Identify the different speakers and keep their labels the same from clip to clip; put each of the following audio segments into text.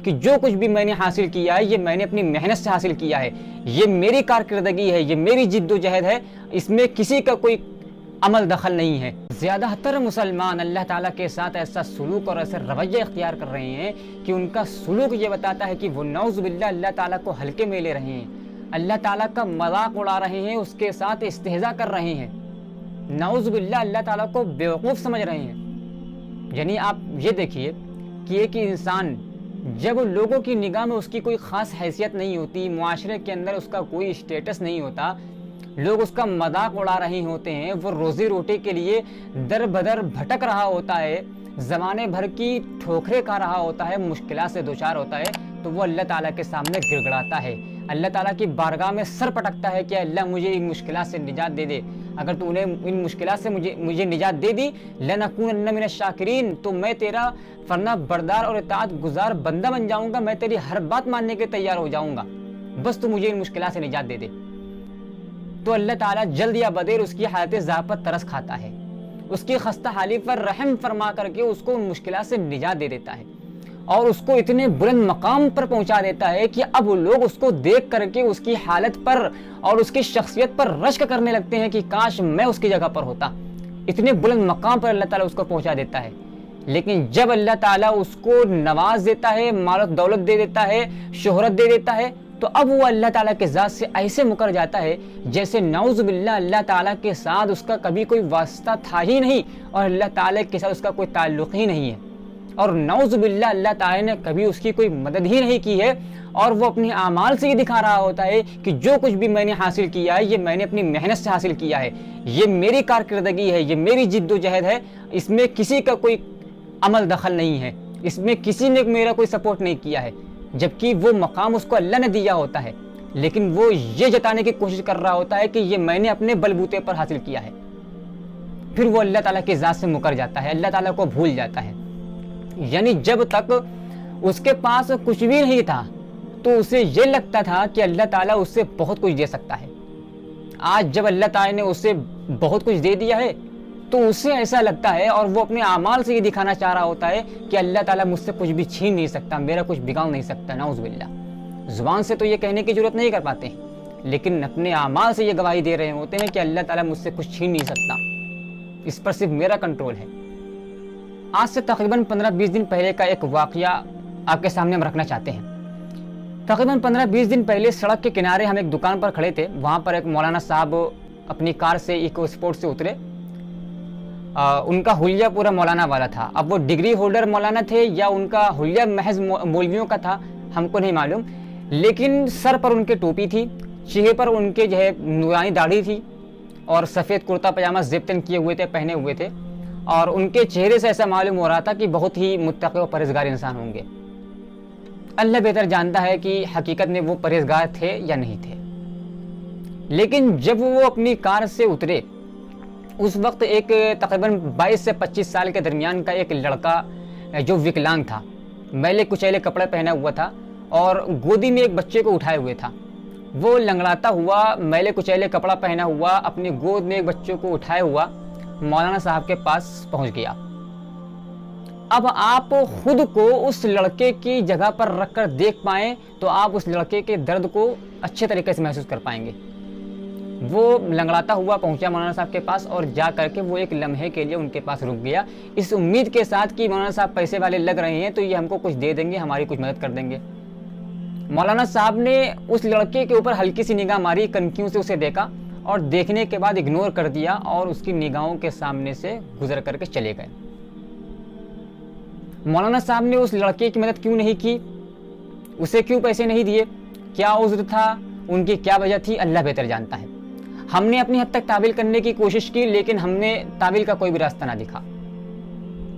Speaker 1: کہ جو کچھ بھی میں نے حاصل کیا ہے یہ میں نے اپنی محنت سے حاصل کیا ہے، یہ میری کارکردگی ہے، یہ میری جد و جہد ہے، اس میں کسی کا کوئی عمل دخل نہیں ہے۔ زیادہ تر مسلمان اللہ تعالیٰ کے ساتھ ایسا سلوک اور ایسا رویہ اختیار کر رہے ہیں کہ ان کا سلوک یہ بتاتا ہے کہ وہ نعوذ باللہ اللہ تعالیٰ کو ہلکے میں لے رہے ہیں، اللہ تعالیٰ کا مذاق اڑا رہے ہیں، اس کے ساتھ استہزاء کر رہے ہیں، نعوذ باللہ اللہ تعالیٰ کو بیوقوف سمجھ رہے ہیں۔ یعنی آپ یہ دیکھیے کہ ایک انسان جب لوگوں کی نگاہ میں اس کی کوئی خاص حیثیت نہیں ہوتی، معاشرے کے اندر اس کا کوئی اسٹیٹس نہیں ہوتا، لوگ اس کا مذاق اڑا رہے ہوتے ہیں، وہ روزی روٹی کے لیے در بدر بھٹک رہا ہوتا ہے، زمانے بھر کی ٹھوکریں کھا رہا ہوتا ہے، مشکلات سے دوچار ہوتا ہے، تو وہ اللہ تعالیٰ کے سامنے گڑ گڑاتا ہے، اللہ تعالیٰ کی بارگاہ میں سر پٹکتا ہے کہ اللہ مجھے ان مشکلات سے نجات دے دے، اگر تو نے ان مشکلات سے مجھے نجات دے دی لَنَكُونَنَّ مِنَ الشَّاكِرِينَ، تو میں تیرا فرما بردار اور اطاعت گزار بندہ بن جاؤں گا، میں تیری ہر بات ماننے کے تیار ہو جاؤں گا، بس تو مجھے ان مشکلات سے نجات دے دے۔ تو اللہ تعالیٰ جلد یا بدیر اس کی حالت ذات پر ترس کھاتا ہے، اس کی خستہ حالی پر رحم فرما کر کے اس کو ان مشکلات سے نجات دے دیتا ہے، اور اس کو اتنے بلند مقام پر پہنچا دیتا ہے کہ اب لوگ اس کو دیکھ کر کے اس کی حالت پر اور اس کی شخصیت پر رشک کرنے لگتے ہیں کہ کاش میں اس کی جگہ پر ہوتا۔ اتنے بلند مقام پر اللہ تعالیٰ اس کو پہنچا دیتا ہے۔ لیکن جب اللہ تعالیٰ اس کو نواز دیتا ہے، مال و دولت دے دیتا ہے، شہرت دے دیتا ہے، تو اب وہ اللہ تعالیٰ کے ذات سے ایسے مکر جاتا ہے جیسے نعوذ باللہ اللہ تعالیٰ کے ساتھ اس کا کبھی کوئی واسطہ تھا ہی نہیں، اور اللہ تعالیٰ کے ساتھ اس کا کوئی تعلق ہی نہیں ہے، اور نعوذ باللہ اللہ تعالیٰ نے کبھی اس کی کوئی مدد ہی نہیں کی ہے، اور وہ اپنے اعمال سے یہ دکھا رہا ہوتا ہے کہ جو کچھ بھی میں نے حاصل کیا ہے یہ میں نے اپنی محنت سے حاصل کیا ہے، یہ میری کارکردگی ہے، یہ میری جد و جہد ہے، اس میں کسی کا کوئی عمل دخل نہیں ہے، اس میں کسی نے میرا کوئی سپورٹ نہیں کیا ہے، جبکہ وہ مقام اس کو اللہ نے دیا ہوتا ہے، لیکن وہ یہ جتانے کی کوشش کر رہا ہوتا ہے کہ یہ میں نے اپنے بلبوتے پر حاصل کیا ہے۔ پھر وہ اللہ تعالیٰ کی ذات سے مکر جاتا ہے، اللہ تعالیٰ کو بھول جاتا ہے۔ یعنی جب تک اس کے پاس کچھ بھی نہیں تھا تو اسے یہ لگتا تھا کہ اللہ تعالیٰ اس سے بہت کچھ دے سکتا ہے، آج جب اللہ تعالیٰ نے اسے بہت کچھ دے دیا ہے تو اسے ایسا لگتا ہے، اور وہ اپنے اعمال سے یہ دکھانا چاہ رہا ہوتا ہے کہ اللہ تعالیٰ مجھ سے کچھ بھی چھین نہیں سکتا، میرا کچھ بگاڑ نہیں سکتا، نعوذ باللہ۔ زبان سے تو یہ کہنے کی ضرورت نہیں کر پاتے ہیں، لیکن اپنے اعمال سے یہ گواہی دے رہے ہوتے ہیں کہ اللہ تعالیٰ مجھ سے کچھ چھین نہیں سکتا، اس پر صرف میرا کنٹرول ہے۔ آج سے تقریباً 15-20 دن پہلے کا ایک واقعہ آپ کے سامنے ہم رکھنا چاہتے ہیں۔ تقریباً 15-20 دن پہلے سڑک کے کنارے ہم ایک دکان پر کھڑے تھے، وہاں پر ایک مولانا صاحب اپنی کار سے ایکو اسپورٹ سے اترے، ان کا حلیہ پورا مولانا والا تھا۔ اب وہ ڈگری ہولڈر مولانا تھے یا ان کا حلیہ محض مولویوں کا تھا ہم کو نہیں معلوم، لیکن سر پر ان کے ٹوپی تھی، چہرے پر ان کے نورانی داڑھی تھی، اور سفید کرتا پاجامہ زیبتن کیے ہوئے تھے، پہنے ہوئے تھے، اور ان کے چہرے سے ایسا معلوم ہو رہا تھا کہ بہت ہی متقی و پرہیزگار انسان ہوں گے۔ اللہ بہتر جانتا ہے کہ حقیقت میں وہ پرہیزگار تھے یا نہیں تھے، لیکن جب وہ اپنی کار سے اترے اس وقت ایک تقریباً 22 سے 25 سال کے درمیان کا ایک لڑکا جو وکلانگ تھا، میلے کچیلے کپڑے پہنا ہوا تھا اور گودی میں ایک بچے کو اٹھائے ہوئے تھا، وہ لنگڑاتا ہوا میلے کچیلے کپڑا پہنا ہوا اپنی گود میں ایک بچے کو اٹھائے ہوا مولانا صاحب کے پاس پہنچ گیا۔ اب آپ خود کو اس لڑکے کی جگہ پر رکھ کر دیکھ پائیں تو آپ اس لڑکے کے درد کو اچھے طریقے سے محسوس کر پائیں گے۔ وہ لنگڑاتا ہوا پہنچا مولانا صاحب کے پاس، اور جا کر کے وہ ایک لمحے کے لیے ان کے پاس رک گیا، اس امید کے ساتھ کہ مولانا صاحب پیسے والے لگ رہے ہیں تو یہ ہم کو کچھ دے دیں گے، ہماری کچھ مدد کر دیں گے۔ مولانا صاحب نے اس لڑکے کے اوپر ہلکی سی نگاہ ماری، کنکیوں سے اسے دیکھا، اور دیکھنے کے بعد اگنور کر دیا اور اس کی نگاہوں کے سامنے سے گزر کر کے چلے گئے۔ مولانا صاحب نے اس لڑکے کی مدد کیوں نہیں کی، اسے کیوں پیسے نہیں دیے، کیا عذر تھا، ان کی کیا وجہ تھی، اللہ بہتر جانتا ہے۔ ہم نے اپنی حد تک تعویل کرنے کی کوشش کی، لیکن ہم نے تعویل کا کوئی بھی راستہ نہ دکھا،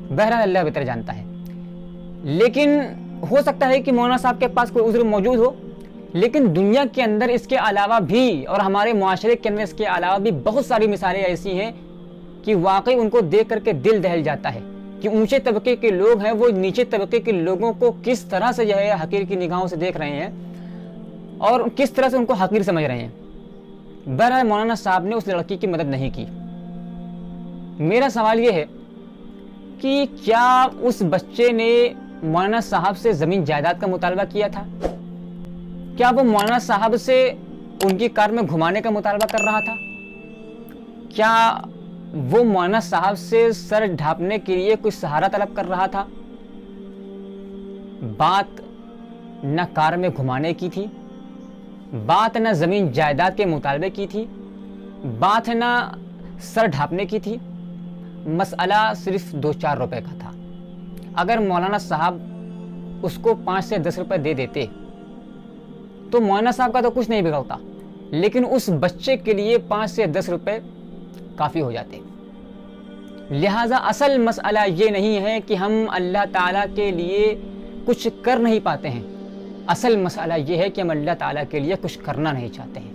Speaker 1: بہرحال اللہ بہتر جانتا ہے۔ لیکن ہو سکتا ہے کہ مولانا صاحب کے پاس کوئی عذر موجود ہو، لیکن دنیا کے اندر اس کے علاوہ بھی اور ہمارے معاشرے کے اندر اس کے علاوہ بھی بہت ساری مثالیں ایسی ہیں کہ واقعی ان کو دیکھ کر کے دل دہل جاتا ہے کہ اونچے طبقے کے لوگ ہیں وہ نیچے طبقے کے لوگوں کو کس طرح سے حقیر کی نگاہوں سے دیکھ رہے ہیں اور کس طرح سے ان کو حقیر سمجھ رہے ہیں۔ بہرحال مولانا صاحب نے اس لڑکی کی مدد نہیں کی۔ میرا سوال یہ ہے کہ کیا اس بچے نے مولانا صاحب سے زمین جائیداد کا مطالبہ کیا تھا؟ کیا وہ مولانا صاحب سے ان کی کار میں گھمانے کا مطالبہ کر رہا تھا؟ کیا وہ مولانا صاحب سے سر ڈھانپنے کے لیے کوئی سہارا طلب کر رہا تھا؟ بات نہ کار میں گھمانے کی تھی، بات نہ زمین جائیداد کے مطالبے کی تھی، بات نہ سر ڈھانپنے کی تھی، مسئلہ صرف 2-4 روپے کا تھا۔ اگر مولانا صاحب اس کو 5 سے 10 روپے دے دیتے تو مولانا صاحب کا تو کچھ نہیں بگڑتا، لیکن اس بچے کے لیے 5 سے 10 روپے کافی ہو جاتے۔ لہٰذا اصل مسئلہ یہ نہیں ہے کہ ہم اللہ تعالیٰ کے لیے کچھ کر نہیں پاتے ہیں، اصل مسئلہ یہ ہے کہ ہم اللہ تعالیٰ کے لیے کچھ کرنا نہیں چاہتے ہیں۔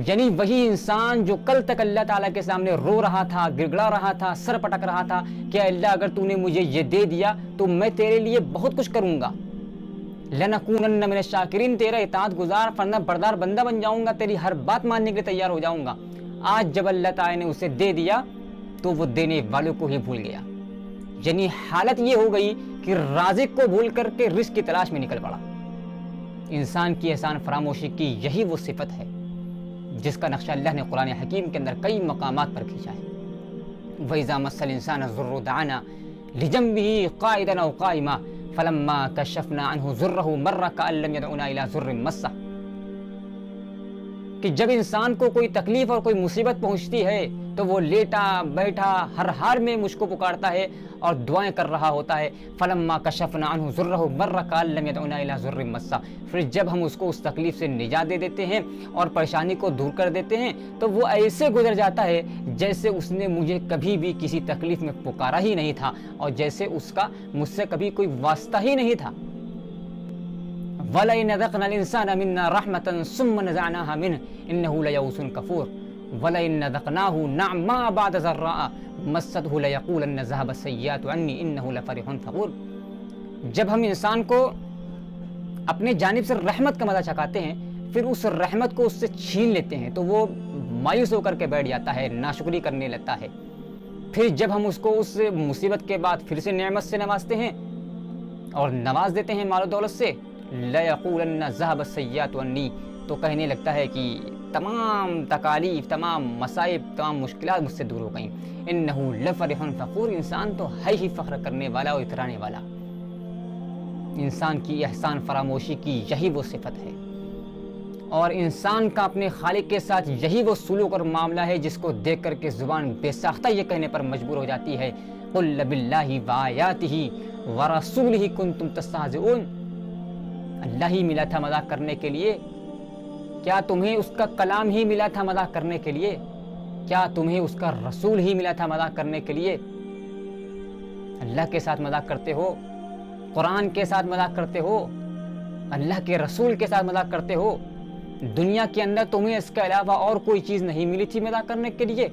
Speaker 1: یعنی وہی انسان جو کل تک اللہ تعالیٰ کے سامنے رو رہا تھا، گڑگڑا رہا تھا، سر پٹک رہا تھا کہ اللہ اگر تو نے مجھے یہ دے دیا تو میں تیرے لیے بہت کچھ کروں گا، لَنَكُونَنَّ مِنَ الشَّاكِرِينَ، تیرا اطاعت گزار فرما بردار بندہ بن جاؤں گا، تیری ہر بات ماننے کے لیے تیار ہو جاؤں گا۔ آج جب اللہ تعالیٰ نے اسے دے دیا تو وہ دینے والوں کو ہی بھول گیا۔ یعنی حالت یہ ہو گئی کہ رازق کو بھول کر کے رزق کی تلاش میں نکل پڑا۔ انسان کی احسان فراموشی کی یہی وہ صفت ہے جس کا نقشہ اللہ نے قرآن حکیم کے اندر کئی مقامات پر کھینچا ہے۔ وَإِذَا مَسَّ الْإِنسَانَ الضُّرُّ دَعَانَا لِجَنبِهِ قَاعِدًا أَوْ قَائِمًا فَلَمَّا كَشَفْنَا عَنْهُ ضُرَّهُ مَرَّ كَأَن لَّمْ يَدْعُنَا إِلَىٰ ضُرٍّ مَّسَّهُ، کہ جب انسان کو کوئی تکلیف اور کوئی مصیبت پہنچتی ہے تو وہ لیٹا بیٹھا ہر حال میں مجھ کو پکارتا ہے اور دعائیں کر رہا ہوتا ہے۔ فَلَمَّا كَشَفْنَا عَنْهُ ضُرَّهُ مَرَّ كَأَن لَّمْ يَدْعُنَا إِلَىٰ ضُرٍّ مَّسَّهُ، پھر جب ہم اس کو اس تکلیف سے نجات دے دیتے ہیں اور پریشانی کو دور کر دیتے ہیں تو وہ ایسے گزر جاتا ہے جیسے اس نے مجھے کبھی بھی کسی تکلیف میں پکارا ہی نہیں تھا اور جیسے اس کا مجھ سے کبھی کوئی واسطہ ہی نہیں تھا۔ وَلَئِنْ أَذَقْنَا الْإِنسَانَ مِنَّا رَحْمَةً ثُمَّ نَزَعْنَاهَا مِنْهُ إِنَّهُ لَيَئُوسٌ كَفُورٌ وَلَئِنْ أَذَقْنَاهُ نَعْمَاءَ بَعْدَ ضَرَّاءَ مَسَّتْهُ لَيَقُولَنَّ ذَهَبَ السَّيِّئَاتُ عَنِّي إِنَّهُ لَفَرِحٌ فَخُورٌ۔ جب ہم انسان کو اپنے جانب سے رحمت کا مزہ چکھاتے ہیں پھر اس رحمت کو اس سے چھین لیتے ہیں تو وہ مایوس ہو کر کے بیٹھ جاتا ہے، ناشکری کرنے لگتا ہے۔ پھر جب ہم اس کو اس مصیبت کے بعد پھر سے نعمت سے نوازتے ہیں اور نواز دیتے ہیں مال و دولت سے، لَيَقُولَنَّ ذَهَبَ السَّيِّئَاتُ عَنِّي، تو کہنے لگتا ہے کہ تمام تکالیف، تمام مصائب، تمام مشکلات مجھ سے دور ہو گئیں۔ إِنَّهُ لَفَرِحٌ فَخُورٌ، انسان تو ہے ہی فخر کرنے والا اور اترانے والا۔ انسان کی احسان فراموشی کی یہی وہ صفت ہے، اور انسان کا اپنے خالق کے ساتھ یہی وہ سلوک اور معاملہ ہے جس کو دیکھ کر کے زبان بے ساختہ یہ کہنے پر مجبور ہو جاتی ہے، قُلْ بِاللَّهِ وَآيَاتِهِ وَرَسُولِهِ كُنْتُمْ تَسْتَهْزِئُونَ۔ اللہ ہی ملا تھا مذاق کرنے کے لیے؟ کیا تمہیں اس کا کلام ہی ملا تھا مذاق کرنے کے لیے؟ کیا تمہیں اس کا رسول ہی ملا تھا مذاق کرنے کے لیے؟ اللہ کے ساتھ مذاق کرتے ہو، قرآن کے ساتھ مذاق کرتے ہو، اللہ کے رسول کے ساتھ مذاق کرتے ہو۔ دنیا کے اندر تمہیں اس کے علاوہ اور کوئی چیز نہیں ملی تھی مذاق کرنے کے لیے؟